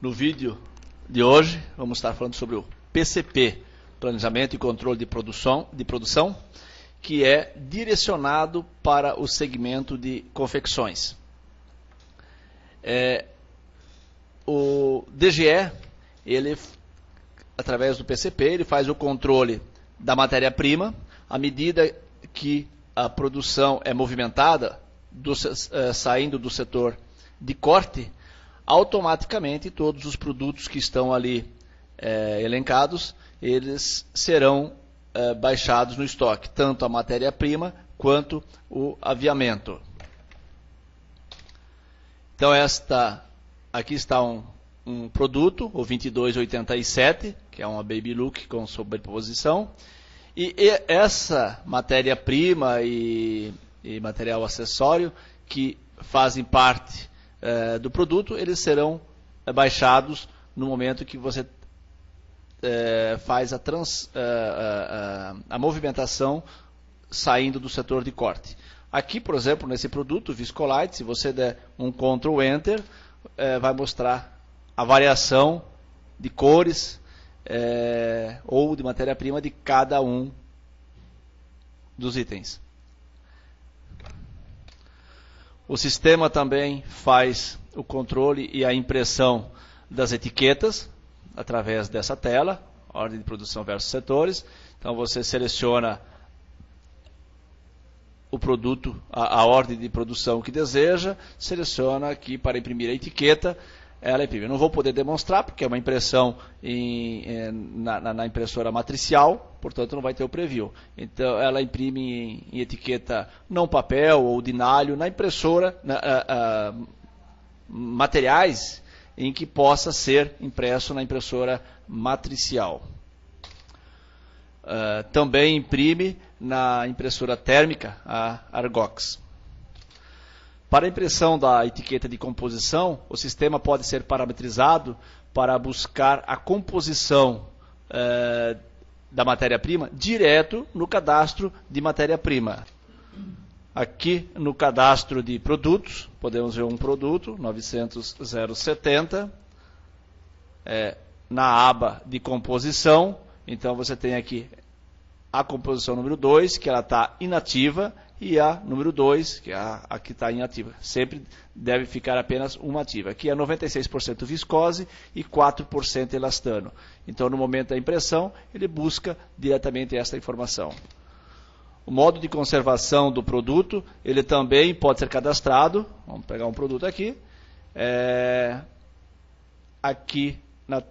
No vídeo de hoje, vamos estar falando sobre o PCP, Planejamento e Controle de Produção, que é direcionado para o segmento de confecções. O DGE, ele, através do PCP, ele faz o controle da matéria-prima, à medida que a produção é movimentada, saindo do setor de corte, automaticamente todos os produtos que estão ali elencados, eles serão baixados no estoque, tanto a matéria-prima quanto o aviamento. Então aqui está um produto, o 2287, que é uma Baby Look com sobreposição, e essa matéria-prima e material acessório que fazem parte do produto, eles serão baixados no momento que você faz a movimentação saindo do setor de corte. Aqui, por exemplo, nesse produto, Viscolite, se você der um Ctrl Enter, vai mostrar a variação de cores ou de matéria-prima de cada um dos itens. O sistema também faz o controle e a impressão das etiquetas através dessa tela, ordem de produção versus setores. Então você seleciona o produto, a ordem de produção que deseja, seleciona aqui para imprimir a etiqueta, ela imprime. Eu não vou poder demonstrar porque é uma impressão na impressora matricial, portanto não vai ter o preview. Então ela imprime em etiqueta não papel ou dinalho, na impressora, materiais em que possa ser impresso na impressora matricial. Também imprime na impressora térmica, a Argox. Para a impressão da etiqueta de composição, o sistema pode ser parametrizado para buscar a composição da matéria-prima direto no cadastro de matéria-prima. Aqui no cadastro de produtos, podemos ver um produto, 900.070, na aba de composição. Então você tem aqui a composição número 2, que ela está inativa, e a número 2, que é a que está inativa. Sempre deve ficar apenas uma ativa. Aqui é 96% viscose e 4% elastano. Então no momento da impressão, ele busca diretamente esta informação. O modo de conservação do produto, ele também pode ser cadastrado. Vamos pegar um produto aqui. Aqui na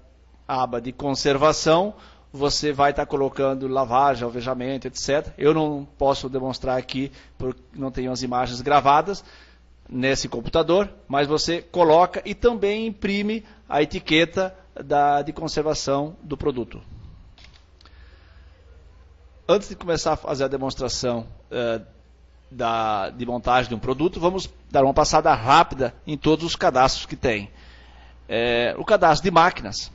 aba de conservação, você vai estar colocando lavagem, alvejamento, etc. Eu não posso demonstrar aqui, porque não tenho as imagens gravadas nesse computador, mas você coloca e também imprime a etiqueta de conservação do produto. Antes de começar a fazer a demonstração de montagem de um produto, vamos dar uma passada rápida em todos os cadastros que tem. O cadastro de máquinas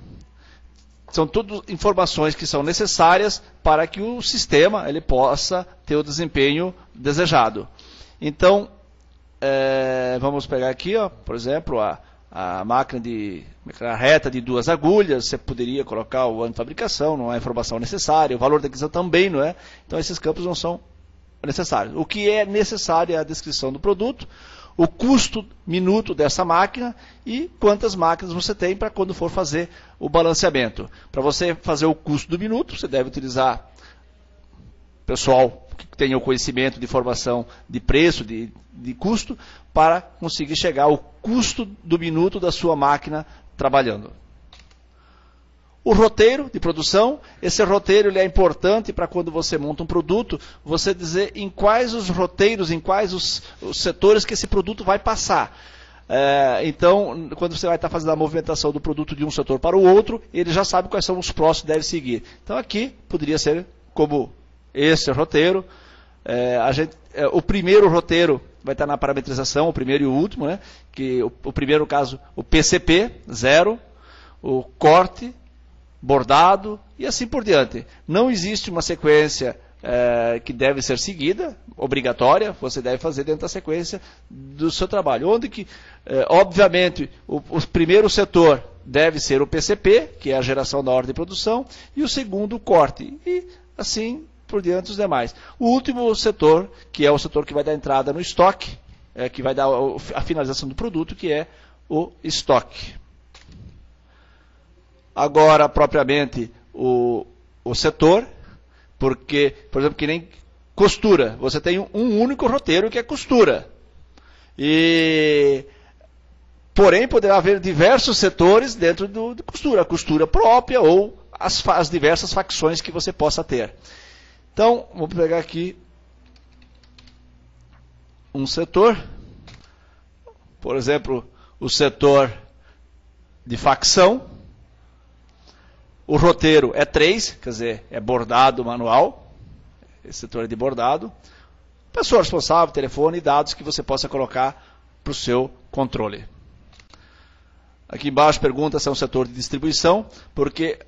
são todas informações que são necessárias para que o sistema ele possa ter o desempenho desejado. Então, vamos pegar aqui, por exemplo, a máquina de reta de 2 agulhas, você poderia colocar o ano de fabricação, não é informação necessária, o valor da aquisição também não é, então esses campos não são necessários. O que é necessário é a descrição do produto, o custo minuto dessa máquina e quantas máquinas você tem para quando for fazer o balanceamento. Para você fazer o custo do minuto, você deve utilizar pessoal que tenha o conhecimento de informação de preço, de custo, para conseguir chegar ao custo do minuto da sua máquina trabalhando. O roteiro de produção, esse roteiro ele é importante para quando você monta um produto, você dizer em quais os roteiros, em quais os setores que esse produto vai passar. Então, quando você vai estar fazendo a movimentação do produto de um setor para o outro, ele já sabe quais são os próximos que deve seguir. Então aqui poderia ser como esse roteiro. O primeiro roteiro vai estar na parametrização, o primeiro e o último, né? Que o primeiro, no caso, o PCP, 0, o corte, bordado e assim por diante. Não existe uma sequência que deve ser seguida, obrigatória, você deve fazer dentro da sequência do seu trabalho. Onde que, obviamente, o primeiro setor deve ser o PCP, que é a geração da ordem de produção, e o segundo, o corte. E assim por diante os demais. O último setor, que é o setor que vai dar entrada no estoque, que vai dar a finalização do produto, que é o estoque. Agora, propriamente, o setor, porque, por exemplo, que nem costura. Você tem um único roteiro que é costura. Porém, poderá haver diversos setores dentro de costura. A costura própria ou as diversas facções que você possa ter. Então, vou pegar aqui um setor. Por exemplo, o setor de facção. O roteiro é 3, quer dizer, é bordado manual. Esse setor é de bordado. Pessoa responsável, telefone e dados que você possa colocar para o seu controle. Aqui embaixo pergunta se é um setor de distribuição, porque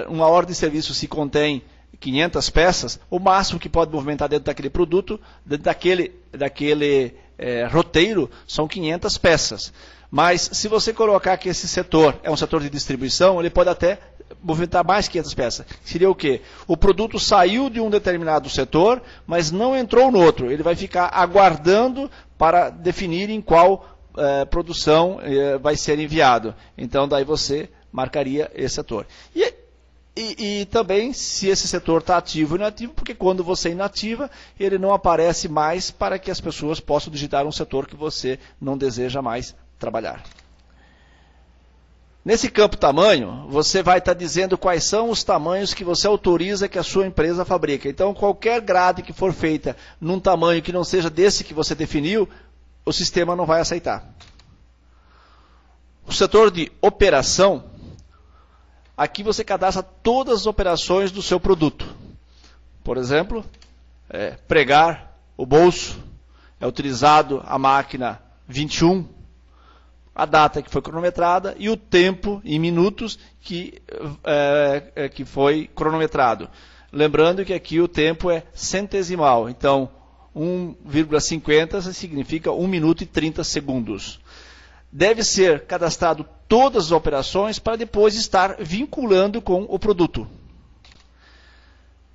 uma ordem de serviço se contém 500 peças, o máximo que pode movimentar dentro daquele produto, dentro daquele roteiro, são 500 peças. Mas se você colocar que esse setor é um setor de distribuição, ele pode até movimentar mais 500 peças. Seria o quê? O produto saiu de um determinado setor, mas não entrou no outro. Ele vai ficar aguardando para definir em qual produção vai ser enviado. Então, daí você marcaria esse setor. E também se esse setor está ativo ou inativo, porque quando você inativa, ele não aparece mais para que as pessoas possam digitar um setor que você não deseja mais trabalhar. Nesse campo tamanho, você vai estar dizendo quais são os tamanhos que você autoriza que a sua empresa fabrica. Então, qualquer grade que for feita num tamanho que não seja desse que você definiu, o sistema não vai aceitar. O setor de operação, aqui você cadastra todas as operações do seu produto. Por exemplo, pregar o bolso, é utilizado a máquina 21, a data que foi cronometrada e o tempo em minutos que foi cronometrado. Lembrando que aqui o tempo é centesimal, então 1,50 significa 1 minuto e 30 segundos. Deve ser cadastrado todas as operações para depois estar vinculando com o produto.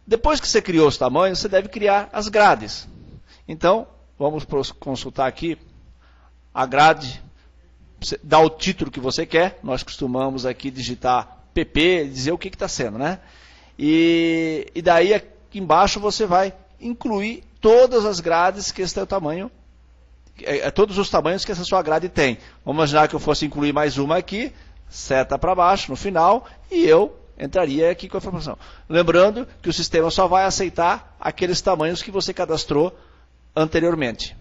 Depois que você criou os tamanhos, você deve criar as grades. Então, vamos consultar aqui a grade. Você dá o título que você quer, nós costumamos aqui digitar PP, dizer o que está sendo, né? E daí aqui embaixo você vai incluir todas as grades que esse é o tamanho, todos os tamanhos que essa sua grade tem. Vamos imaginar que eu fosse incluir mais uma aqui, seta para baixo no final, e eu entraria aqui com a informação. Lembrando que o sistema só vai aceitar aqueles tamanhos que você cadastrou anteriormente.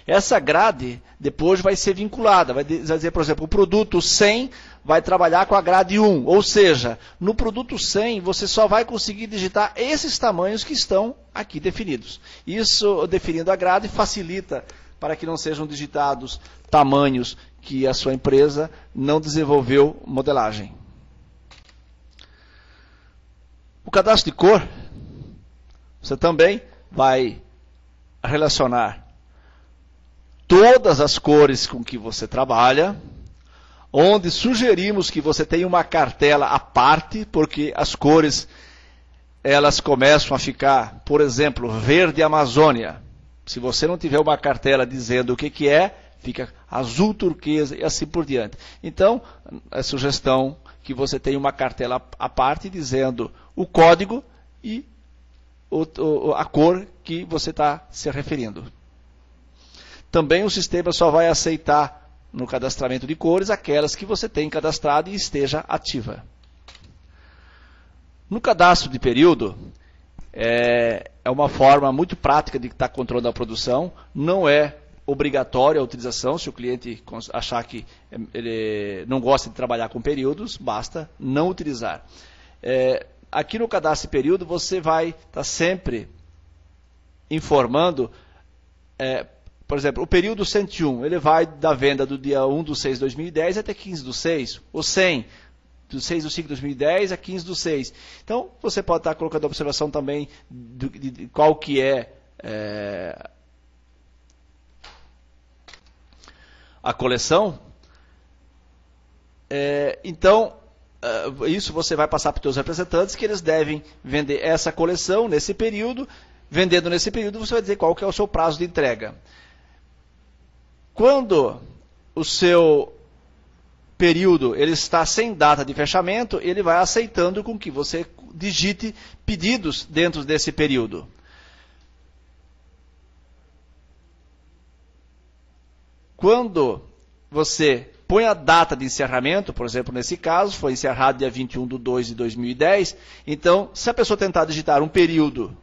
Essa grade depois vai ser vinculada, vai dizer, por exemplo, o produto 100 vai trabalhar com a grade 1, ou seja, no produto 100 você só vai conseguir digitar esses tamanhos que estão aqui definidos. Isso, definindo a grade, facilita para que não sejam digitados tamanhos que a sua empresa não desenvolveu modelagem. O cadastro de cor, você também vai relacionar todas as cores com que você trabalha, onde sugerimos que você tenha uma cartela à parte, porque as cores elas começam a ficar, por exemplo, verde Amazônia. Se você não tiver uma cartela dizendo o que é, fica azul turquesa e assim por diante. Então, a sugestão que você tenha uma cartela à parte dizendo o código e a cor que você está se referindo. Também o sistema só vai aceitar no cadastramento de cores aquelas que você tem cadastrado e esteja ativa. No cadastro de período, é uma forma muito prática de estar controlando a produção, não é obrigatória a utilização, se o cliente achar que ele não gosta de trabalhar com períodos, basta não utilizar. Aqui no cadastro de período você vai estar sempre informando, por exemplo, o período 101, ele vai da venda do dia 1/6/2010 até 15/6. O 100, do 6/5/2010 a 15/6. Então, você pode estar colocando a observação também de qual que é a coleção. Então, isso você vai passar para os seus representantes, que eles devem vender essa coleção nesse período. Vendendo nesse período, você vai dizer qual que é o seu prazo de entrega. Quando o seu período ele está sem data de fechamento, ele vai aceitando com que você digite pedidos dentro desse período. Quando você põe a data de encerramento, por exemplo, nesse caso, foi encerrado dia 21/2/2010, então, se a pessoa tentar digitar um período,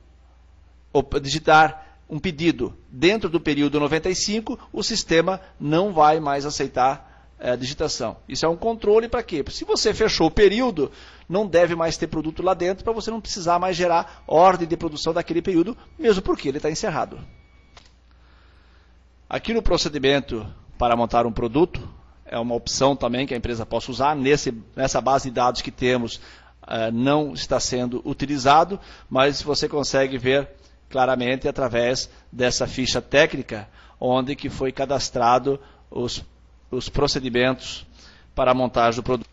ou digitar um pedido dentro do período 95, o sistema não vai mais aceitar a digitação. Isso é um controle para quê? Se você fechou o período, não deve mais ter produto lá dentro, para você não precisar mais gerar ordem de produção daquele período, mesmo porque ele está encerrado. Aqui no procedimento para montar um produto, é uma opção também que a empresa possa usar. Nessa base de dados que temos, não está sendo utilizado, mas você consegue ver claramente através dessa ficha técnica, onde que foi cadastrado os procedimentos para a montagem do produto.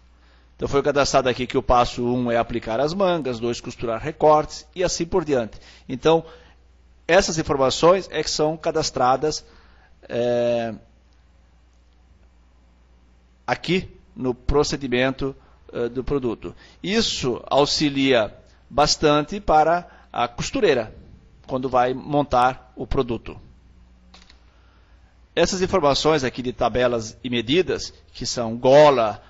Então foi cadastrado aqui que o passo 1 é aplicar as mangas, 2 costurar recortes e assim por diante. Então, essas informações é que são cadastradas aqui no procedimento do produto. Isso auxilia bastante para a costureira, quando vai montar o produto. Essas informações aqui de tabelas e medidas, que são gola,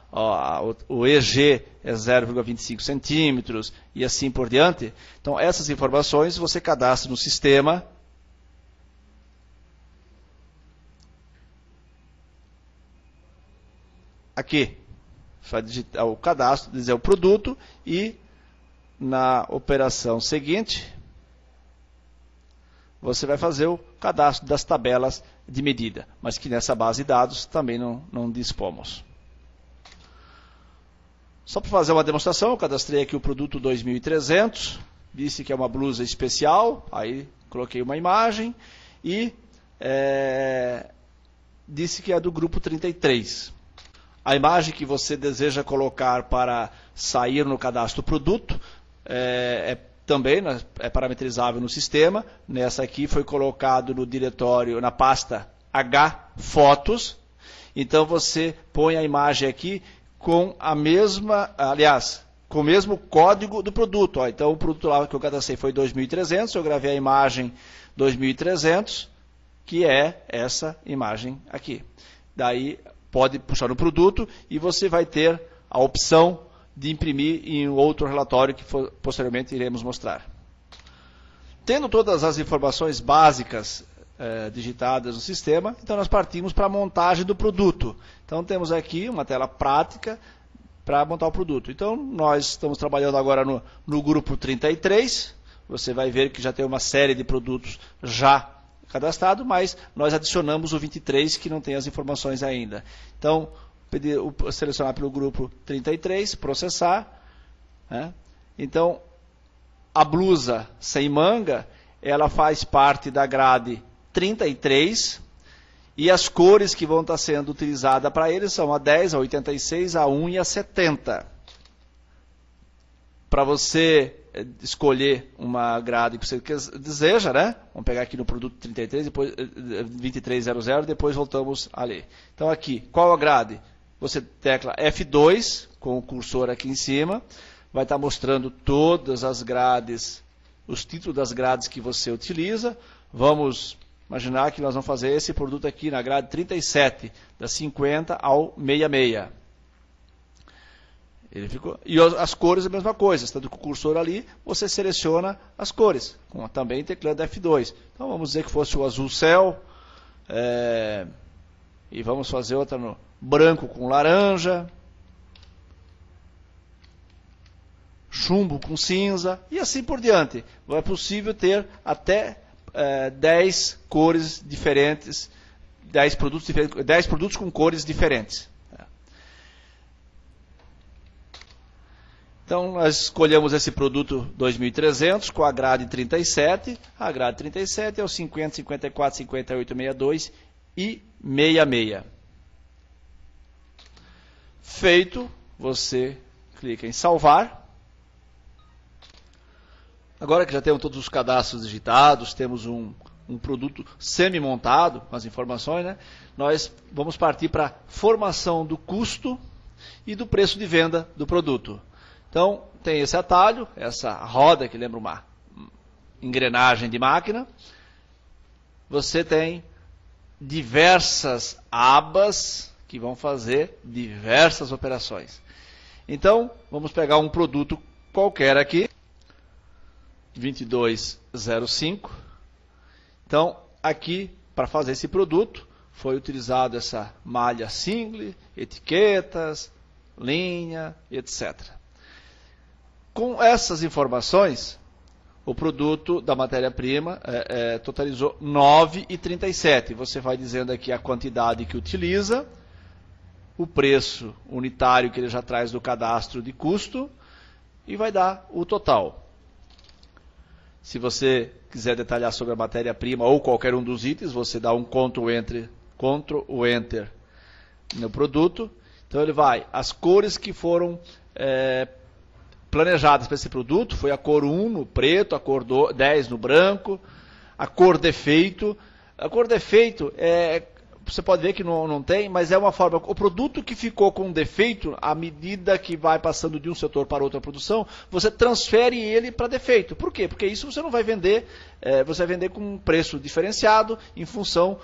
o EG é 0,25 centímetros e assim por diante. Então, essas informações você cadastra no sistema. Aqui, você vai digitar o cadastro, dizer o produto e na operação seguinte, você vai fazer o cadastro das tabelas de medida, mas que nessa base de dados também não dispomos. Só para fazer uma demonstração, eu cadastrei aqui o produto 2300, disse que é uma blusa especial, aí coloquei uma imagem e disse que é do grupo 33. A imagem que você deseja colocar para sair no cadastro produto também é parametrizável no sistema. Nessa aqui foi colocado no diretório, na pasta H fotos. Então você põe a imagem aqui com a mesma, aliás, com o mesmo código do produto. Então o produto lá que eu cadastrei foi 2300, eu gravei a imagem 2300, que é essa imagem aqui. Daí pode puxar no produto e você vai ter a opção de imprimir em outro relatório que posteriormente iremos mostrar. Tendo todas as informações básicas digitadas no sistema, então nós partimos para a montagem do produto. Então temos aqui uma tela prática para montar o produto. Então nós estamos trabalhando agora no grupo 33, você vai ver que já tem uma série de produtos já cadastrado, mas nós adicionamos o 23 que não tem as informações ainda. Então, selecionar pelo grupo 33, processar. Então, a blusa sem manga, ela faz parte da grade 33 e as cores que vão estar sendo utilizadas para ele são a 10, a 86, a 1 e a 70. Para você escolher uma grade que você deseja, né? Vamos pegar aqui no produto 33, depois 2300, depois voltamos a ler. Então aqui, qual a grade? Você tecla F2 com o cursor aqui em cima, vai estar mostrando todas as grades, os títulos das grades que você utiliza. Vamos imaginar que nós vamos fazer esse produto aqui na grade 37, das 50 ao 66. Ele ficou, e as cores a mesma coisa, estando com o cursor ali, você seleciona as cores, também teclando F2. Então vamos dizer que fosse o azul céu, e vamos fazer outra no branco com laranja, chumbo com cinza, e assim por diante. É possível ter até 10 cores diferentes, 10 produtos com cores diferentes. Então, nós escolhemos esse produto 2300 com a grade 37. A grade 37 é o 50, 54, 58, 62 e 66. Feito, você clica em salvar. Agora que já temos todos os cadastros digitados, temos um produto semi-montado, com as informações, né? Nós vamos partir para a formação do custo e do preço de venda do produto. Então, tem esse atalho, essa roda que lembra uma engrenagem de máquina. Você tem diversas abas que vão fazer diversas operações. Então, vamos pegar um produto qualquer aqui, 2205. Então, aqui, para fazer esse produto, foi utilizado essa malha single, etiquetas, linha, etc. Com essas informações, o produto da matéria-prima totalizou 9,37. Você vai dizendo aqui a quantidade que utiliza, o preço unitário que ele já traz do cadastro de custo e vai dar o total. Se você quiser detalhar sobre a matéria-prima ou qualquer um dos itens, você dá um Ctrl Enter no produto. Então ele vai, as cores que foram planejadas para esse produto, foi a cor 1 no preto, a cor 10 no branco, a cor defeito. A cor defeito, você pode ver que não tem, mas é uma forma, o produto que ficou com defeito, à medida que vai passando de um setor para outra produção, você transfere ele para defeito. Por quê? Porque isso você não vai vender, você vai vender com um preço diferenciado em função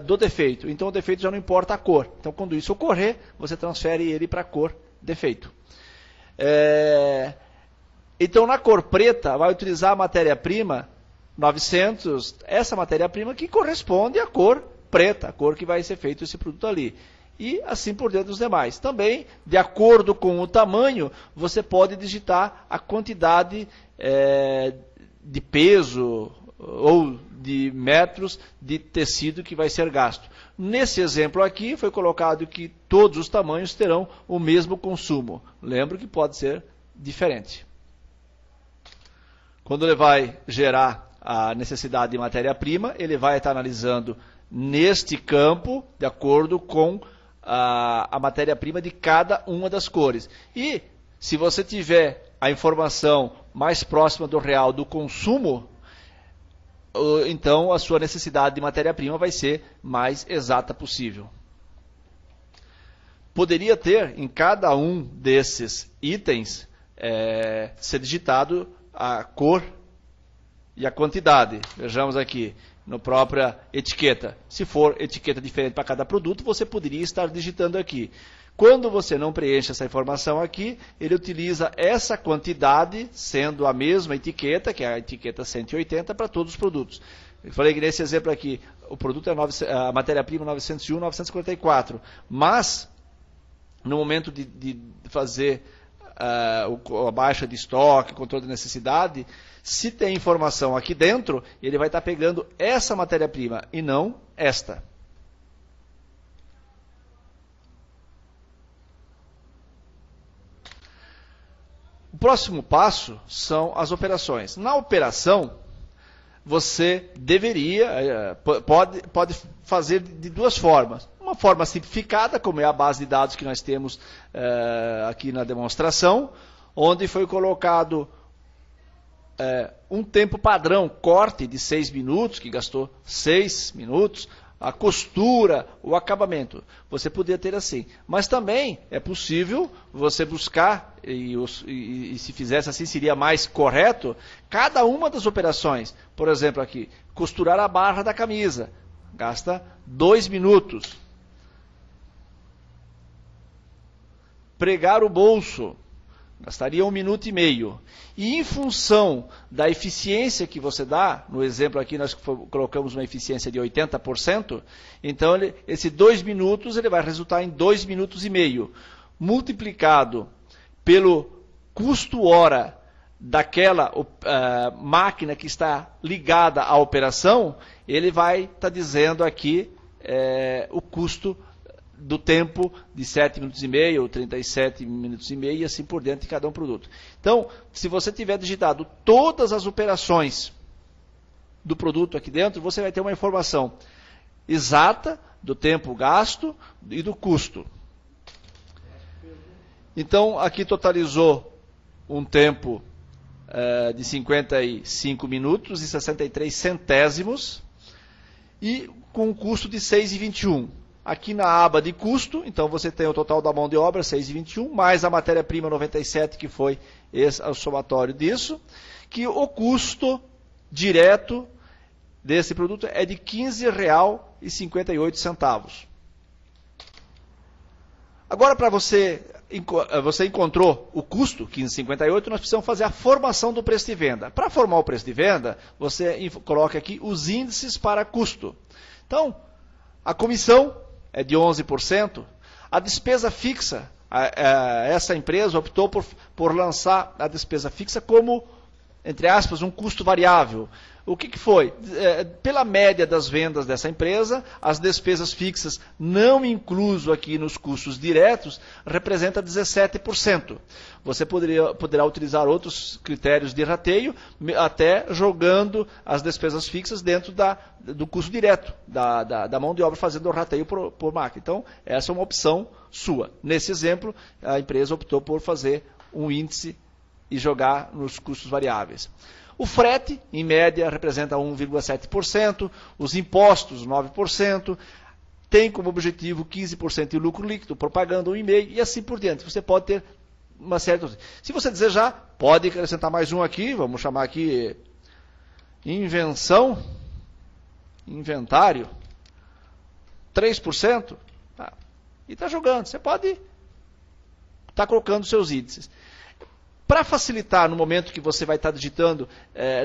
do defeito. Então o defeito já não importa a cor. Então quando isso ocorrer, você transfere ele para a cor defeito. Então na cor preta, vai utilizar a matéria-prima 900, essa matéria-prima que corresponde à cor preta, a cor que vai ser feito esse produto ali. E assim por diante dos demais. Também, de acordo com o tamanho, você pode digitar a quantidade de peso ou de metros de tecido que vai ser gasto. Nesse exemplo aqui, foi colocado que todos os tamanhos terão o mesmo consumo. Lembro que pode ser diferente. Quando ele vai gerar a necessidade de matéria-prima, ele vai estar analisando neste campo, de acordo com a matéria-prima de cada uma das cores. E se você tiver a informação mais próxima do real do consumo, então a sua necessidade de matéria-prima vai ser mais exata possível. Poderia ter em cada um desses itens ser digitado a cor e a quantidade. Vejamos aqui. Na própria etiqueta. Se for etiqueta diferente para cada produto, você poderia estar digitando aqui. Quando você não preenche essa informação aqui, ele utiliza essa quantidade, sendo a mesma etiqueta, que é a etiqueta 180, para todos os produtos. Eu falei que nesse exemplo aqui, o produto é a matéria-prima 901, 944. Mas, no momento de fazer a baixa de estoque, controle de necessidade, se tem informação aqui dentro, ele vai estar pegando essa matéria-prima e não esta. O próximo passo são as operações. Na operação, você pode fazer de duas formas. Uma forma simplificada, como é a base de dados que nós temos aqui na demonstração, onde foi colocado um tempo padrão, corte de 6 minutos, que gastou 6 minutos, a costura, o acabamento. Você poderia ter assim. Mas também é possível você buscar, e se fizesse assim seria mais correto, cada uma das operações. Por exemplo aqui, costurar a barra da camisa, gasta 2 minutos. Pregar o bolso, gastaria 1 minuto e meio. E em função da eficiência que você dá, no exemplo aqui nós colocamos uma eficiência de 80%, então esse 2 minutos ele vai resultar em 2 minutos e meio. Multiplicado pelo custo hora daquela máquina que está ligada à operação, ele vai estar dizendo aqui o custo do tempo de 7 minutos e meio, ou 37 minutos e meio, e assim por diante de cada um produto. Então, se você tiver digitado todas as operações do produto aqui dentro, você vai ter uma informação exata do tempo gasto e do custo. Então, aqui totalizou um tempo de 55 minutos e 63 centésimos e com um custo de 6,21. Aqui na aba de custo, então você tem o total da mão de obra, 6,21, mais a matéria-prima 97, que foi o somatório disso, que o custo direto desse produto é de R$ 15,58. Agora, para você encontrou o custo, 15,58, nós precisamos fazer a formação do preço de venda. Para formar o preço de venda, você coloca aqui os índices para custo. Então, a comissão é de 11%, a despesa fixa, essa empresa optou por lançar a despesa fixa como, entre aspas, um custo variável. O que foi? Pela média das vendas dessa empresa, as despesas fixas, não incluso aqui nos custos diretos, representa 17%. Você poderá utilizar outros critérios de rateio, até jogando as despesas fixas dentro do custo direto, da mão de obra, fazendo o rateio por máquina. Então, essa é uma opção sua. Nesse exemplo, a empresa optou por fazer um índice e jogar nos custos variáveis. O frete, em média, representa 1,7%, os impostos, 9%, tem como objetivo 15% de lucro líquido, propaganda 1,5% e assim por diante. Você pode ter uma série de... Se você desejar, pode acrescentar mais um aqui, vamos chamar aqui invenção, inventário, 3%, tá, e está jogando. Você pode estar colocando seus índices. Para facilitar no momento que você vai estar digitando,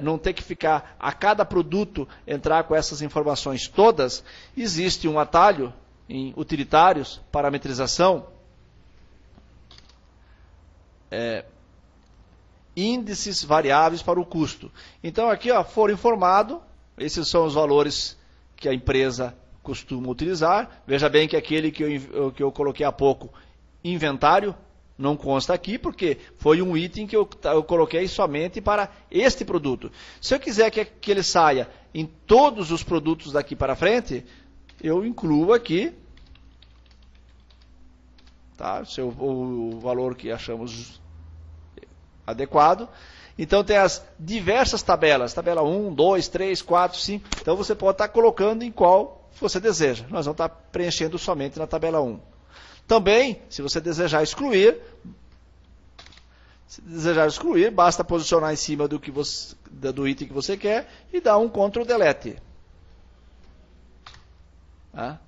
não ter que ficar a cada produto entrar com essas informações todas, existe um atalho em utilitários, parametrização, índices variáveis para o custo. Então aqui, for informado, esses são os valores que a empresa costuma utilizar. Veja bem que aquele que eu coloquei há pouco, inventário, não consta aqui, porque foi um item que eu coloquei somente para este produto. Se eu quiser que ele saia em todos os produtos daqui para frente, eu incluo aqui, tá, o valor que achamos adequado. Então tem as diversas tabelas, tabela 1, 2, 3, 4, 5. Então você pode estar colocando em qual você deseja. Nós vamos estar preenchendo somente na tabela 1. Também, se você desejar excluir, basta posicionar em cima do item que você quer e dar um Ctrl Delete. Tá?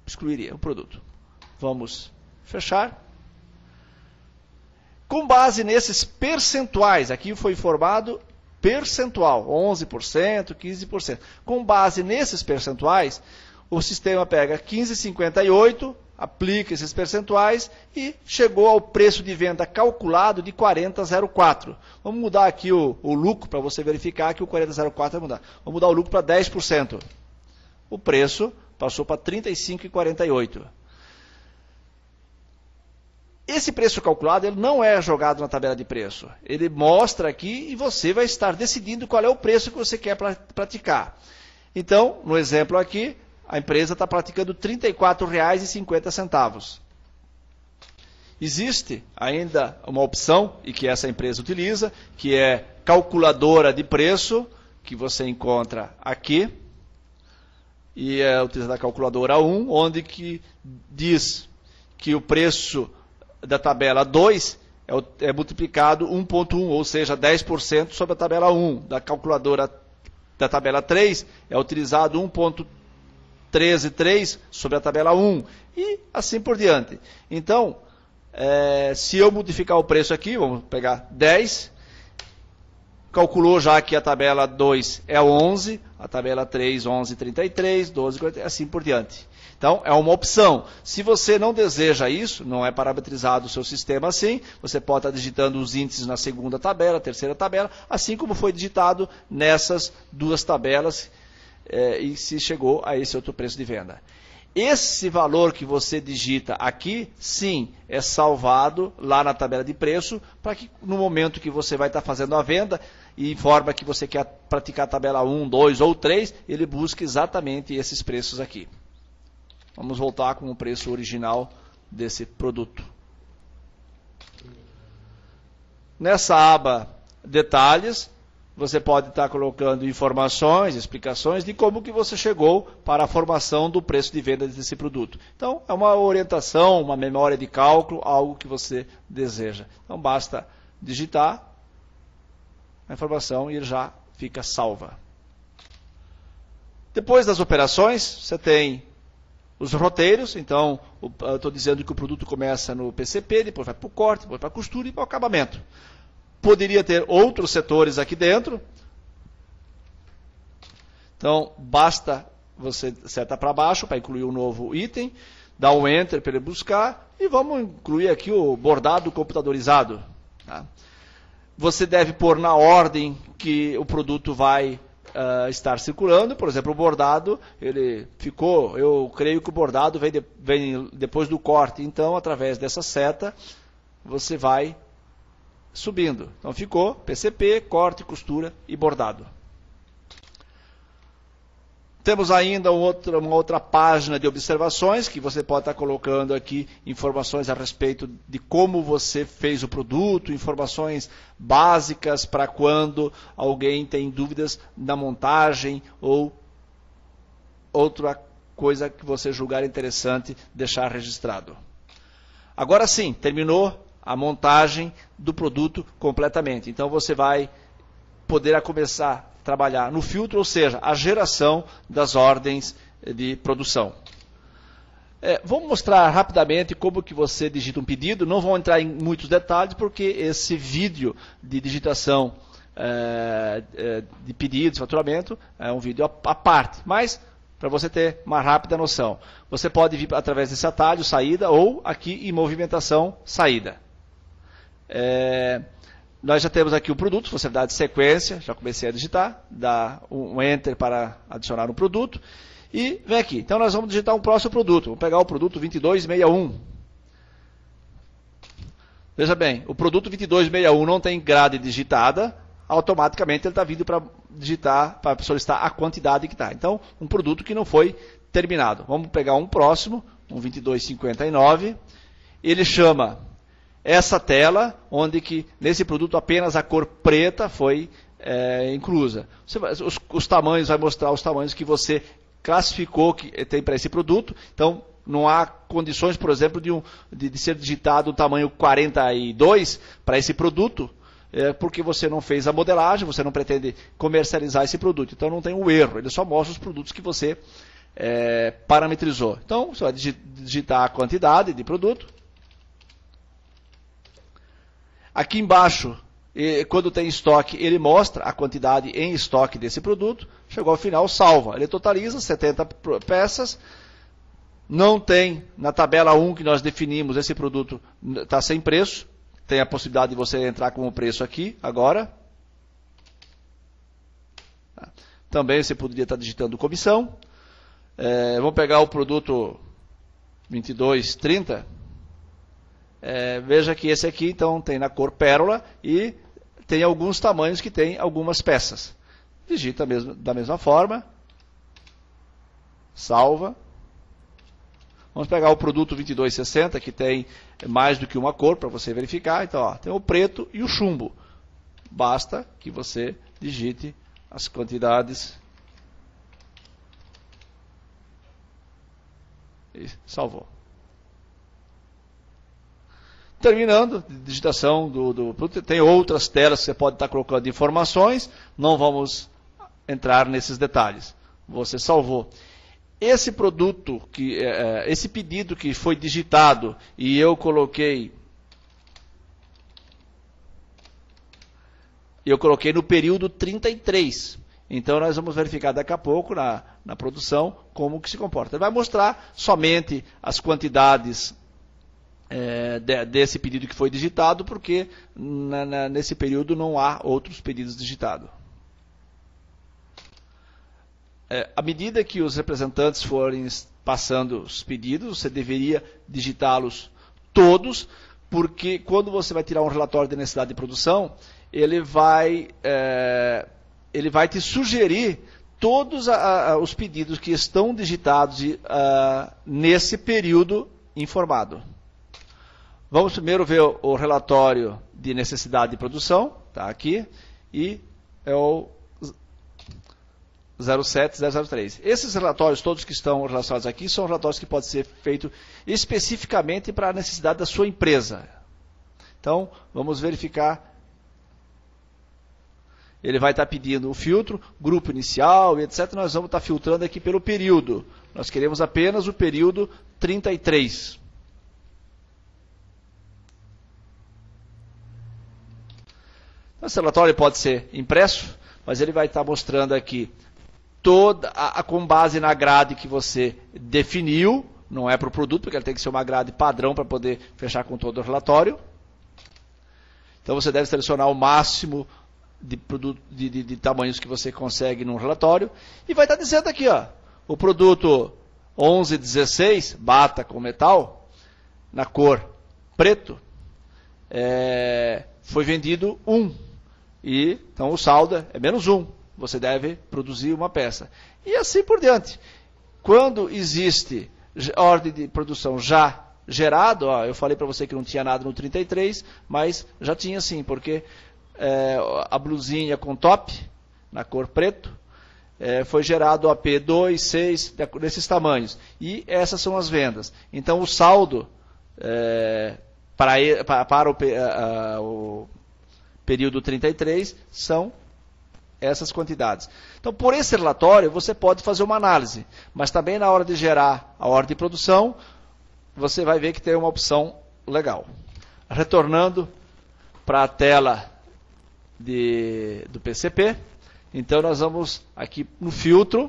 Excluiria o produto. Vamos fechar. Com base nesses percentuais, aqui foi informado percentual, 11%, 15%. Com base nesses percentuais, o sistema pega 15,58%, aplica esses percentuais e chegou ao preço de venda calculado de 40,04. Vamos mudar aqui o lucro para você verificar que o 40,04 vai mudar. Vamos mudar o lucro para 10%. O preço passou para 35,48. Esse preço calculado ele não é jogado na tabela de preço. Ele mostra aqui e você vai estar decidindo qual é o preço que você quer praticar. Então, no exemplo aqui, a empresa está praticando R$ 34,50. Existe ainda uma opção, e que essa empresa utiliza, que é calculadora de preço, que você encontra aqui. E é utilizada a calculadora 1, onde que diz que o preço da tabela 2 é multiplicado 1,1, ou seja, 10% sobre a tabela 1. Da calculadora da tabela 3 é utilizado 1,133 sobre a tabela 1 e assim por diante. Então, se eu modificar o preço aqui, vamos pegar 10, calculou já que a tabela 2 é 11, a tabela 3, 11,33, 12,40, assim por diante. Então, é uma opção. Se você não deseja isso, não é parametrizado o seu sistema assim, você pode estar digitando os índices na segunda tabela, terceira tabela, assim como foi digitado nessas duas tabelas, e se chegou a esse outro preço de venda. Esse valor que você digita aqui, sim, é salvado lá na tabela de preço, para que no momento que você vai estar fazendo a venda e informa que você quer praticar a tabela 1, 2 ou 3, ele busca exatamente esses preços aqui. Vamos voltar com o preço original desse produto. Nessa aba detalhes, você pode estar colocando informações, explicações de como que você chegou para a formação do preço de venda desse produto. Então, é uma orientação, uma memória de cálculo, algo que você deseja. Então, basta digitar a informação e ele já fica salva. Depois das operações, você tem os roteiros. Então, eu estou dizendo que o produto começa no PCP, depois vai para o corte, depois para a costura e para o acabamento. Poderia ter outros setores aqui dentro. Então, basta você setar para baixo para incluir um novo item, dar um Enter para ele buscar e vamos incluir aqui o bordado computadorizado. Tá? Você deve pôr na ordem que o produto vai estar circulando. Por exemplo, o bordado, ele ficou, eu creio que o bordado vem depois do corte. Então, através dessa seta, você vai subindo. Então ficou PCP, corte, costura e bordado. Temos ainda uma outra página de observações, que você pode estar colocando aqui informações a respeito de como você fez o produto, informações básicas para quando alguém tem dúvidas na montagem ou outra coisa que você julgar interessante deixar registrado. Agora sim, terminou a montagem do produto completamente. Então você vai poder começar a trabalhar no filtro, ou seja, a geração das ordens de produção. Vamos mostrar rapidamente como que você digita um pedido. Não vou entrar em muitos detalhes, porque esse vídeo de digitação de pedidos, faturamento, é um vídeo à parte. Mas, para você ter uma rápida noção, você pode vir através desse atalho, saída, ou aqui em movimentação, saída. Nós já temos aqui o produto, você dá de sequência, já comecei a digitar, dá um Enter para adicionar um produto, e vem aqui. Então nós vamos digitar um próximo produto, vamos pegar o produto 2261. Veja bem, o produto 2261 não tem grade digitada, automaticamente ele está vindo para digitar, para solicitar a quantidade que está. Então, um produto que não foi terminado. Vamos pegar um próximo, um 2259, ele chama essa tela, onde que nesse produto apenas a cor preta foi inclusa. Os tamanhos, vai mostrar os tamanhos que você classificou que tem para esse produto. Então, não há condições, por exemplo, de ser digitado o tamanho 42 para esse produto, porque você não fez a modelagem, você não pretende comercializar esse produto. Então, não tem um erro, ele só mostra os produtos que você parametrizou. Então, você vai digitar a quantidade de produto. Aqui embaixo, quando tem estoque, ele mostra a quantidade em estoque desse produto. Chegou ao final, salva. Ele totaliza 70 peças. Não tem, na tabela 1 que nós definimos, esse produto está sem preço. Tem a possibilidade de você entrar com o preço aqui, agora. Também você poderia estar digitando comissão. Vamos pegar o produto 2230. Veja que esse aqui, então, tem na cor pérola e tem alguns tamanhos que tem algumas peças. Digita da mesma forma. Salva. Vamos pegar o produto 2260, que tem mais do que uma cor para você verificar. Então, ó, tem o preto e o chumbo. Basta que você digite as quantidades. E salvou. Terminando a digitação do produto, tem outras telas que você pode estar colocando informações, não vamos entrar nesses detalhes. Você salvou. Esse produto, esse pedido que foi digitado e eu coloquei no período 33. Então nós vamos verificar daqui a pouco na produção como que se comporta. Ele vai mostrar somente as quantidades desse pedido que foi digitado, porque nesse período não há outros pedidos digitados. À medida que os representantes forem passando os pedidos, você deveria digitá-los todos, porque quando você vai tirar um relatório de necessidade de produção, ele vai te sugerir todos os pedidos que estão digitados nesse período informado. Vamos primeiro ver o relatório de necessidade de produção, está aqui, e é o 07003. Esses relatórios todos que estão relacionados aqui são relatórios que podem ser feitos especificamente para a necessidade da sua empresa. Então, vamos verificar. Ele vai estar pedindo o filtro, grupo inicial, etc. Nós vamos estar filtrando aqui pelo período. Nós queremos apenas o período 33. Esse relatório pode ser impresso, mas ele vai estar mostrando aqui toda com base na grade que você definiu, não é para o produto, porque ele tem que ser uma grade padrão para poder fechar com todo o relatório. Então você deve selecionar o máximo de tamanhos que você consegue num relatório, e vai estar dizendo aqui, ó, o produto 1116, bata com metal, na cor preto, foi vendido 1. E, então o saldo é menos 1. Você deve produzir uma peça. E assim por diante. Quando existe ordem de produção já gerado, ó, eu falei para você que não tinha nada no 33, mas já tinha sim, porque a blusinha com top, na cor preto, foi gerado AP 2, 6, nesses tamanhos. E essas são as vendas. Então o saldo para o período 33 são essas quantidades. Então, por esse relatório, você pode fazer uma análise, mas também na hora de gerar a ordem de produção, você vai ver que tem uma opção legal. Retornando para a tela do PCP, então nós vamos aqui no filtro,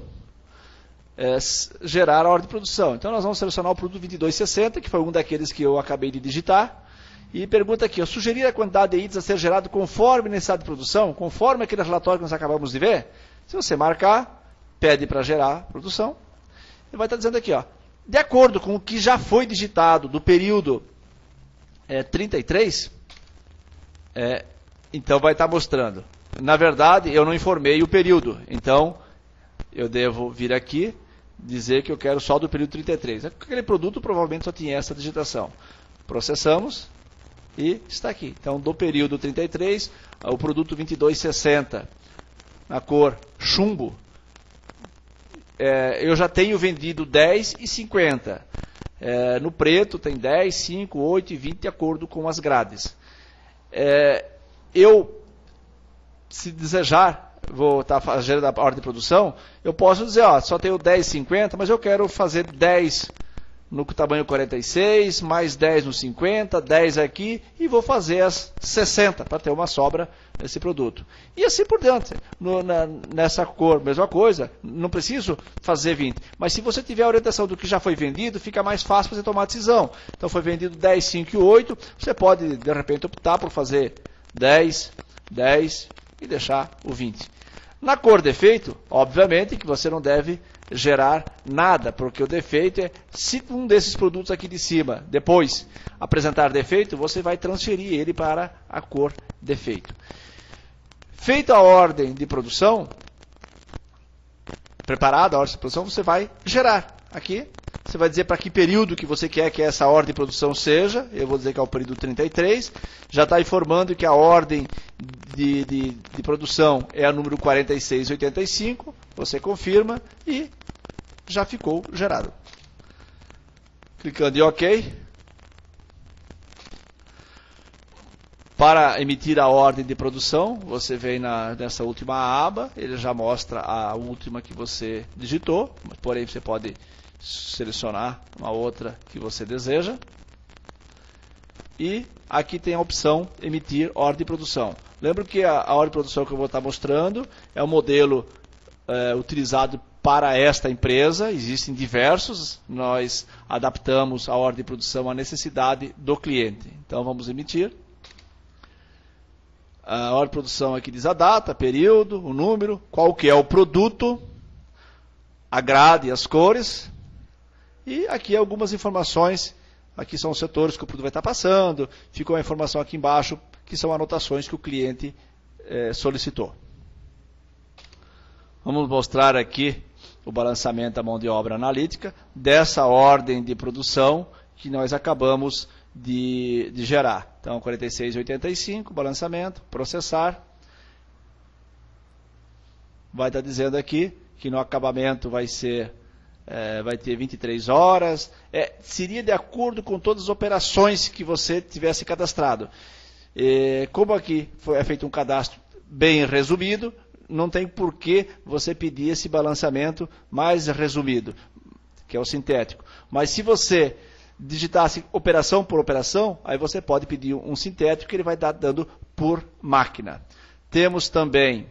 gerar a ordem de produção. Então nós vamos selecionar o produto 2260, que foi um daqueles que eu acabei de digitar. E pergunta aqui, eu sugeri a quantidade de itens a ser gerado conforme necessidade de produção, conforme aquele relatório que nós acabamos de ver. Se você marcar, pede para gerar produção, e vai estar dizendo aqui, ó, de acordo com o que já foi digitado do período 33, então vai estar mostrando. Na verdade, eu não informei o período, então eu devo vir aqui, dizer que eu quero só do período 33. Aquele produto provavelmente só tinha essa digitação. Processamos. E está aqui. Então, do período 33, o produto 2260, na cor chumbo, eu já tenho vendido 10 e 50. No preto tem 10, 5, 8 e 20, de acordo com as grades. Se desejar, vou estar fazendo a ordem de produção, eu posso dizer, ó, só tenho 10 e 50, mas eu quero fazer 10 no tamanho 46, mais 10 no 50, 10 aqui, e vou fazer as 60, para ter uma sobra nesse produto. E assim por diante. Nessa cor, mesma coisa, não preciso fazer 20. Mas se você tiver a orientação do que já foi vendido, fica mais fácil você tomar a decisão. Então foi vendido 10, 5 e 8, você pode, de repente, optar por fazer 10, 10 e deixar o 20. Na cor defeito, obviamente que você não deve gerar nada, porque o defeito se um desses produtos aqui de cima, depois apresentar defeito, você vai transferir ele para a cor defeito. Feita a ordem de produção, preparada a ordem de produção, você vai gerar aqui. Você vai dizer para que período que você quer que essa ordem de produção seja. Eu vou dizer que é o período 33. Já está informando que a ordem de produção é a número 4685. Você confirma e já ficou gerado. Clicando em OK. Para emitir a ordem de produção, você vem nessa última aba. Ele já mostra a última que você digitou. Porém, você pode selecionar uma outra que você deseja. E aqui tem a opção emitir ordem de produção. Lembra que a ordem de produção que eu vou estar mostrando é o modelo utilizado para esta empresa. Existem diversos, nós adaptamos a ordem de produção à necessidade do cliente. Então vamos emitir. A ordem de produção aqui diz a data, período, o número, qual que é o produto, a grade e as cores. E aqui algumas informações, aqui são os setores que o produto vai estar passando, ficou a informação aqui embaixo, que são anotações que o cliente solicitou. Vamos mostrar aqui o balanceamento da mão de obra analítica, dessa ordem de produção que nós acabamos de gerar. Então, 46,85, balanceamento, processar. Vai estar dizendo aqui que no acabamento vai ter 23 horas. Seria de acordo com todas as operações que você tivesse cadastrado. Como aqui é feito um cadastro bem resumido, não tem por que você pedir esse balanceamento mais resumido, que é o sintético. Mas se você digitasse operação por operação, aí você pode pedir um sintético que ele vai estar dando por máquina. Temos também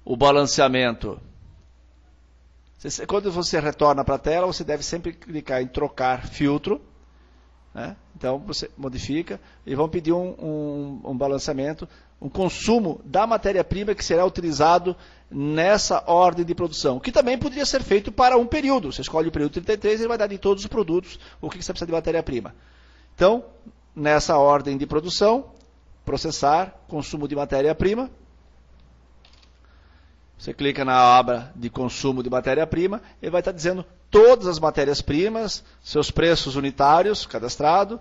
o balanceamento. Quando você retorna para a tela, você deve sempre clicar em trocar filtro, né? Então você modifica e vão pedir um balanceamento, um consumo da matéria-prima que será utilizado nessa ordem de produção, que também poderia ser feito para um período. Você escolhe o período 33 e ele vai dar de todos os produtos o que você precisa de matéria-prima. Então, nessa ordem de produção, processar, consumo de matéria-prima. Você clica na aba de consumo de matéria-prima, ele vai estar dizendo todas as matérias-primas, seus preços unitários cadastrado,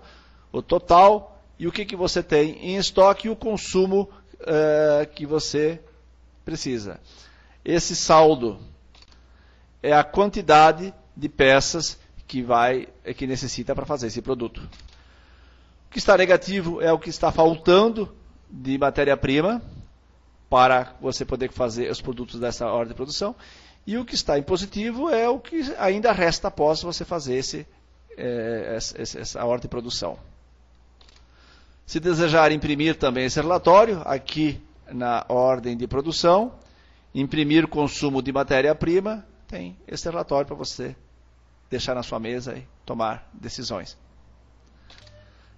o total e o que você tem em estoque e o consumo que você precisa. Esse saldo é a quantidade de peças que necessita para fazer esse produto. O que está negativo é o que está faltando de matéria-prima para você poder fazer os produtos dessa ordem de produção. E o que está em positivo é o que ainda resta após você fazer essa ordem de produção. Se desejar imprimir também esse relatório, aqui na ordem de produção, imprimir consumo de matéria-prima, tem esse relatório para você deixar na sua mesa e tomar decisões.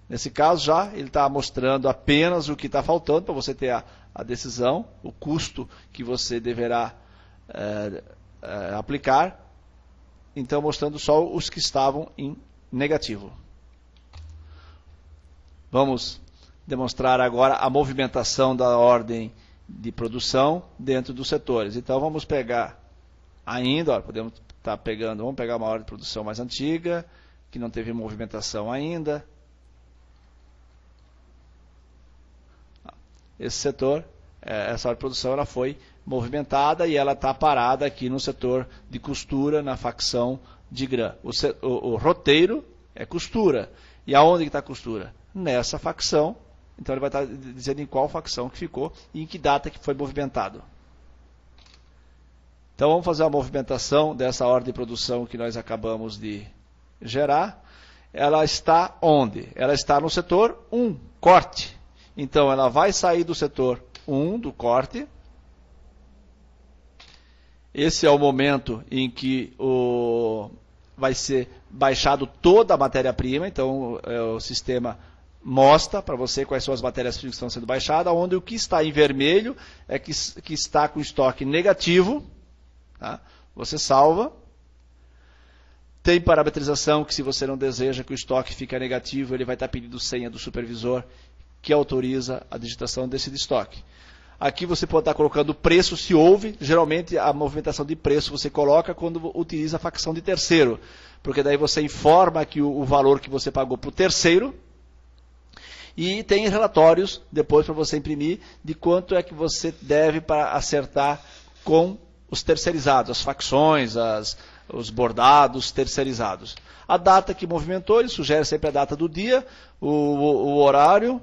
Nesse caso já, ele está mostrando apenas o que está faltando para você ter a decisão, o custo que você deverá aplicar. Então, mostrando só os que estavam em negativo. Vamos demonstrar agora a movimentação da ordem de produção dentro dos setores. Então, vamos pegar ainda, podemos estar pegando, vamos pegar uma ordem de produção mais antiga, que não teve movimentação ainda. Esse setor, essa ordem de produção, ela foi movimentada e ela está parada aqui no setor de costura, na facção de grã. O roteiro é costura. E aonde está a costura? Nessa facção. Então ele vai estar dizendo em qual facção que ficou e em que data que foi movimentado. Então vamos fazer a movimentação dessa ordem de produção que nós acabamos de gerar. Ela está onde? Ela está no setor 1, corte. Então, ela vai sair do setor 1, do corte. Esse é o momento em que vai ser baixado toda a matéria-prima. Então, o sistema mostra para você quais são as matérias-primas que estão sendo baixadas, onde o que está em vermelho é que está com estoque negativo. Tá? Você salva. Tem parametrização que, se você não deseja que o estoque fique negativo, ele vai estar pedindo senha do supervisor, que autoriza a digitação desse estoque. Aqui você pode estar colocando o preço, se houve. Geralmente a movimentação de preço você coloca quando utiliza a facção de terceiro, porque daí você informa que o valor que você pagou para o terceiro, e tem relatórios depois para você imprimir de quanto é que você deve para acertar com os terceirizados, as facções, os bordados terceirizados. A data que movimentou, ele sugere sempre a data do dia, o horário.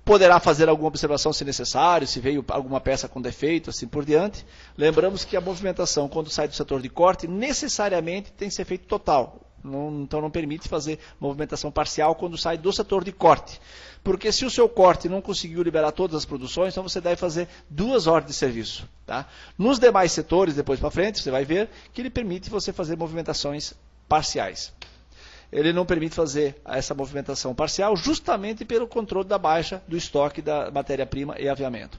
Poderá fazer alguma observação se necessário, se veio alguma peça com defeito, assim por diante. Lembramos que a movimentação, quando sai do setor de corte, necessariamente tem que ser feito total. Então não permite fazer movimentação parcial quando sai do setor de corte. Porque se o seu corte não conseguiu liberar todas as produções, então você deve fazer 2 ordens de serviço. Tá? Nos demais setores, depois para frente, você vai ver que ele permite você fazer movimentações parciais. Ele não permite fazer essa movimentação parcial justamente pelo controle da baixa do estoque da matéria-prima e aviamento.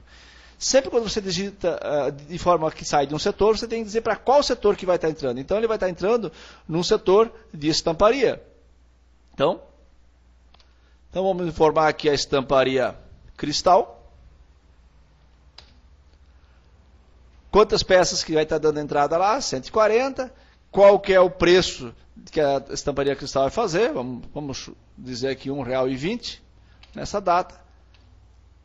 Sempre quando você digita de forma que sai de um setor, você tem que dizer para qual setor que vai estar entrando. Então ele vai estar entrando num setor de estamparia. Então vamos informar aqui a estamparia cristal. Quantas peças que vai estar dando entrada lá? 140. Qual que é o preço que a estamparia cristal vai fazer, vamos dizer aqui R$1,20 nessa data,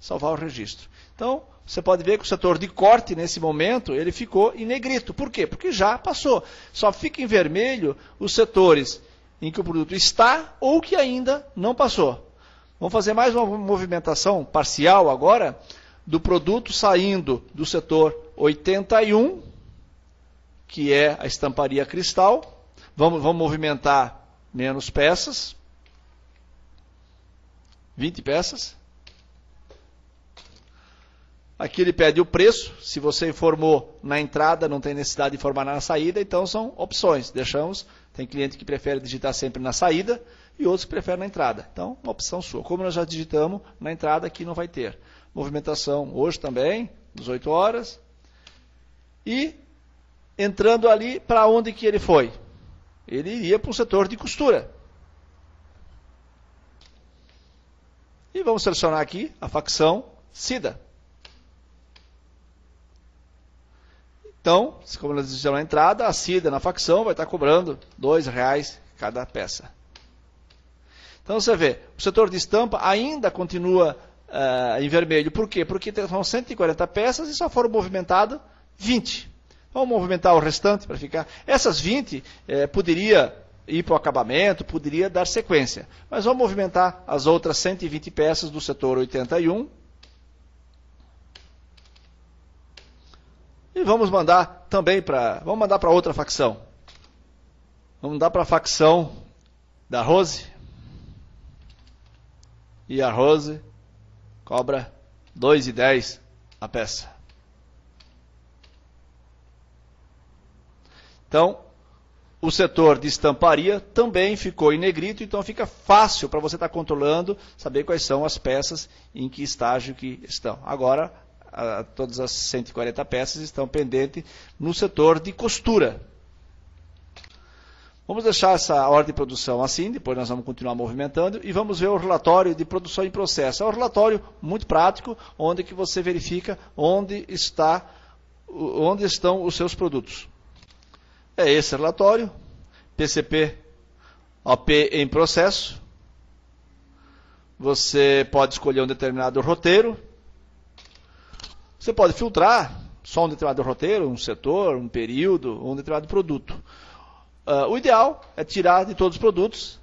salvar o registro. Então, você pode ver que o setor de corte, nesse momento, ele ficou em negrito. Por quê? Porque já passou. Só fica em vermelho os setores em que o produto está ou que ainda não passou. Vamos fazer mais uma movimentação parcial agora, do produto saindo do setor 81, que é a estamparia cristal. Vamos movimentar menos peças, 20 peças. Aqui ele pede o preço. Se você informou na entrada, não tem necessidade de informar na saída, então são opções. Deixamos, tem cliente que prefere digitar sempre na saída e outros que preferem na entrada. Então, uma opção sua. Como nós já digitamos na entrada, aqui não vai ter. Movimentação hoje também, 18 horas. E entrando ali, para onde que ele foi? Ele iria para o setor de costura. E vamos selecionar aqui a facção SIDA. Então, como nós dizemos na entrada, a SIDA na facção vai estar cobrando R$2 cada peça. Então você vê, o setor de estampa ainda continua em vermelho. Por quê? Porque são 140 peças e só foram movimentadas 20. Vamos movimentar o restante para ficar. Essas 20 poderia ir para o acabamento, poderia dar sequência. Mas vamos movimentar as outras 120 peças do setor 81. E vamos mandar também para outra facção. Vamos mandar para a facção da Rose. E a Rose cobra R$2,10 a peça. Então, o setor de estamparia também ficou em negrito, então fica fácil para você estar controlando, saber quais são as peças e em que estágio que estão. Agora, todas as 140 peças estão pendentes no setor de costura. Vamos deixar essa ordem de produção assim, depois nós vamos continuar movimentando e vamos ver o relatório de produção em processo. É um relatório muito prático, onde que você verifica onde estão os seus produtos. É esse relatório, PCP OP em processo. Você pode escolher um determinado roteiro. Você pode filtrar só um determinado roteiro, um setor, um período, um determinado produto. O ideal é tirar de todos os produtos,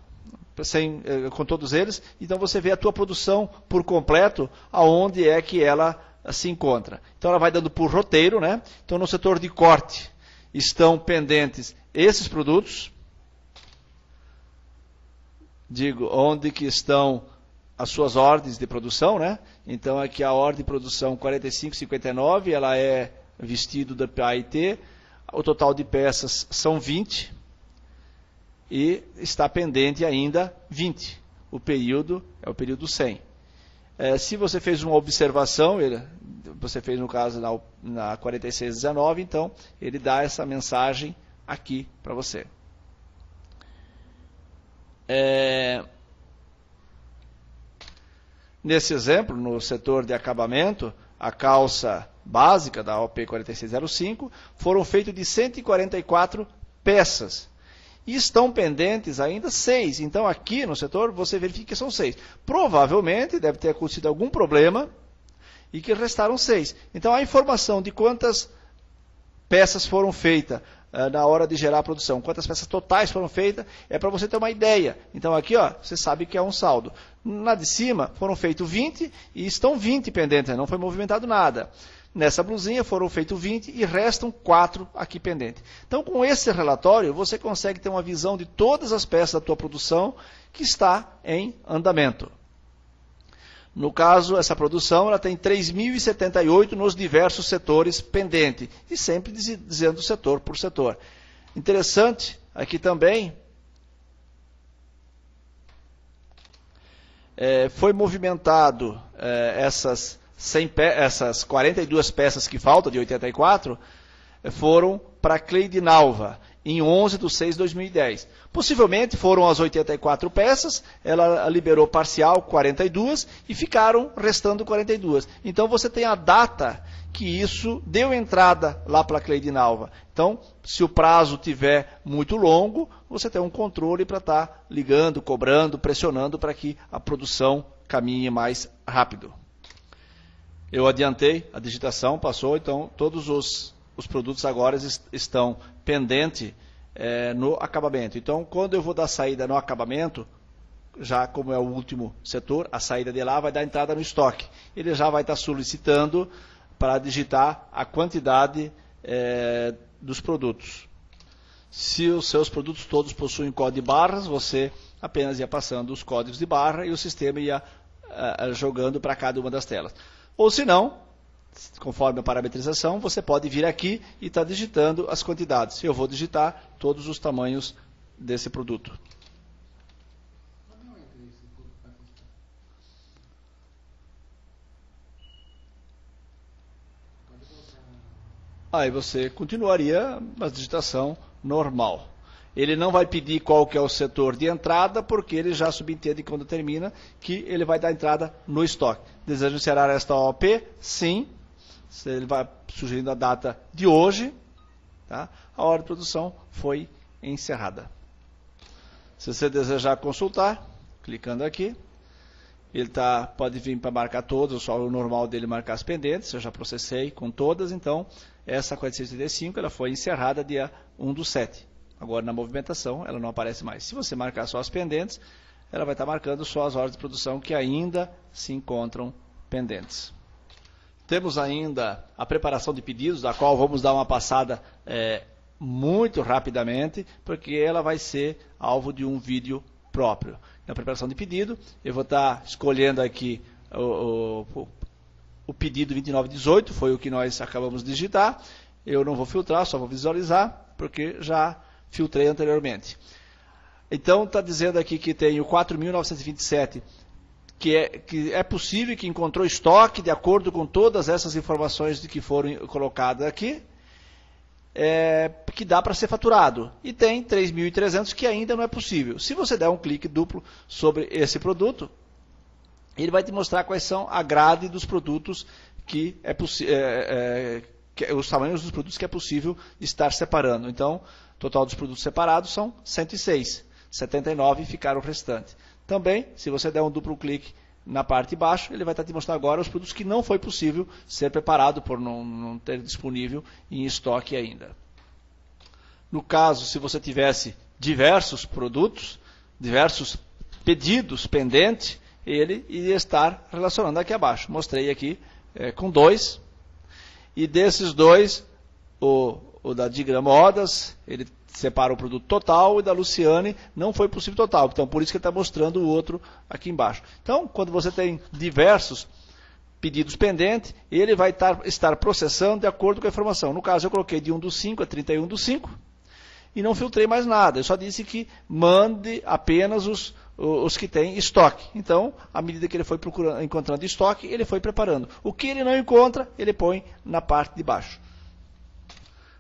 com todos eles, então você vê a tua produção por completo, aonde é que ela se encontra. Então ela vai dando por roteiro, né? Então no setor de corte estão pendentes esses produtos. Digo, onde que estão as suas ordens de produção, né? Então aqui a ordem de produção 4559, ela é vestido da PAIT, o total de peças são 20 e está pendente ainda 20. O período é o período 100. Se você fez uma observação, você fez no caso na 4619, então ele dá essa mensagem aqui para você. Nesse exemplo, no setor de acabamento, a calça básica da OP 4605 foram feitas de 144 peças. E estão pendentes ainda 6. Então aqui no setor você verifica que são 6. Provavelmente deve ter acontecido algum problema e que restaram 6. Então a informação de quantas peças foram feitas na hora de gerar a produção, quantas peças totais foram feitas, é para você ter uma ideia. Então aqui, ó, você sabe que é um saldo. Na de cima foram feitos 20 e estão 20 pendentes, não foi movimentado nada. Nessa blusinha foram feitos 20 e restam 4 aqui pendentes. Então com esse relatório você consegue ter uma visão de todas as peças da tua produção que está em andamento. No caso, essa produção ela tem 3.078 nos diversos setores pendentes, e sempre dizendo setor por setor. Interessante, aqui também, foi movimentado essas 42 peças que faltam, de 84, foram para Cleidinalva, em 11/6/2010. Possivelmente foram as 84 peças, ela liberou parcial 42 e ficaram restando 42. Então você tem a data que isso deu entrada lá para a Cleidinalva. Então, se o prazo tiver muito longo, você tem um controle para estar ligando, cobrando, pressionando para que a produção caminhe mais rápido. Eu adiantei, a digitação passou, então todos os produtos agora estão pendentes no acabamento. Então, quando eu vou dar saída no acabamento, já como é o último setor, a saída de lá vai dar entrada no estoque. Ele já vai estar solicitando para digitar a quantidade dos produtos. Se os seus produtos todos possuem código de barras, você apenas ia passando os códigos de barra e o sistema ia jogando para cada uma das telas. Ou se não, conforme a parametrização, você pode vir aqui e estar digitando as quantidades. Eu vou digitar todos os tamanhos desse produto. Aí você continuaria a digitação normal. Ele não vai pedir qual que é o setor de entrada, porque ele já subentende quando termina que ele vai dar entrada no estoque. Deseja encerrar esta OP? Sim. Ele vai sugerindo a data de hoje. Tá? A hora de produção foi encerrada. Se você desejar consultar, clicando aqui, ele pode vir para marcar todas, só o normal dele marcar as pendentes, eu já processei com todas, então essa 435 ela foi encerrada dia 1/7. Agora na movimentação ela não aparece mais. Se você marcar só as pendentes, ela vai estar marcando só as horas de produção que ainda se encontram pendentes. Temos ainda a preparação de pedidos, da qual vamos dar uma passada muito rapidamente, porque ela vai ser alvo de um vídeo próprio. Na preparação de pedido, eu vou estar escolhendo aqui o pedido 2918, foi o que nós acabamos de digitar. Eu não vou filtrar, só vou visualizar, porque já filtrei anteriormente. Então, está dizendo aqui que tem o 4.927, que é possível, que encontrou estoque de acordo com todas essas informações que foram colocadas aqui, que dá para ser faturado. E tem 3.300 que ainda não é possível. Se você der um clique duplo sobre esse produto, ele vai te mostrar quais são a grade dos produtos que os tamanhos dos produtos que é possível estar separando. Então, o total dos produtos separados são 106. 79 ficaram o restante. Também, se você der um duplo clique na parte de baixo, ele vai estar te mostrando agora os produtos que não foi possível ser preparado por não ter disponível em estoque ainda. No caso, se você tivesse diversos produtos, diversos pedidos pendentes, ele iria estar relacionando aqui abaixo. Mostrei aqui com 2, e desses 2, o da Digrama Odas, ele separa o produto total, e da Luciane não foi possível total. Então, por isso que ele está mostrando o outro aqui embaixo. Então, quando você tem diversos pedidos pendentes, ele vai estar processando de acordo com a informação. No caso, eu coloquei de 1/5 a 31/5 e não filtrei mais nada. Eu só disse que mande apenas os que têm estoque. Então, à medida que ele foi encontrando estoque, ele foi preparando. O que ele não encontra, ele põe na parte de baixo.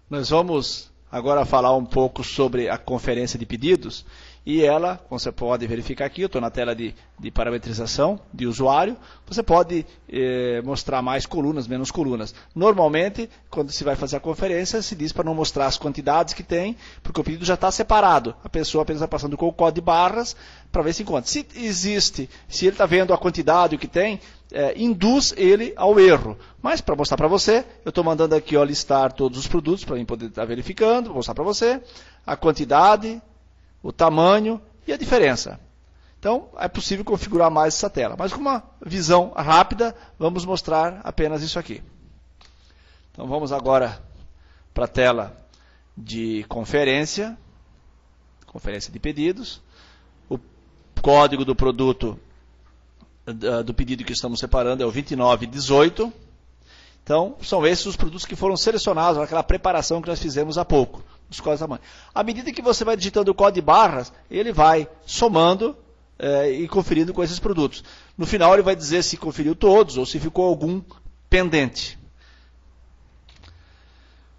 Nós vamos agora falar um pouco sobre a conferência de pedidos, e ela, como você pode verificar aqui, eu estou na tela de parametrização de usuário, você pode mostrar mais colunas, menos colunas. Normalmente, quando se vai fazer a conferência, se diz para não mostrar as quantidades que tem, porque o pedido já está separado. A pessoa apenas está passando com o código de barras para ver se encontra. Se ele está vendo a quantidade, o que tem, induz ele ao erro. Mas para mostrar para você, eu estou mandando aqui listar todos os produtos para mim poder estar verificando, vou mostrar para você a quantidade, o tamanho e a diferença. Então, é possível configurar mais essa tela. Mas com uma visão rápida, vamos mostrar apenas isso aqui. Então, vamos agora para a tela de conferência de pedidos. O código do produto do pedido que estamos separando é o 2918. Então, são esses os produtos que foram selecionados naquela preparação que nós fizemos há pouco, dos códigos de tamanho. À medida que você vai digitando o código de barras, ele vai somando e conferindo com esses produtos. No final, ele vai dizer se conferiu todos ou se ficou algum pendente.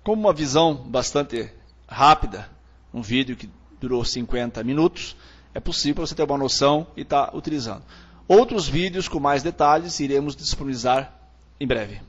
Como uma visão bastante rápida, um vídeo que durou 50 minutos, é possível você ter uma noção e estar utilizando. Outros vídeos com mais detalhes iremos disponibilizar em breve.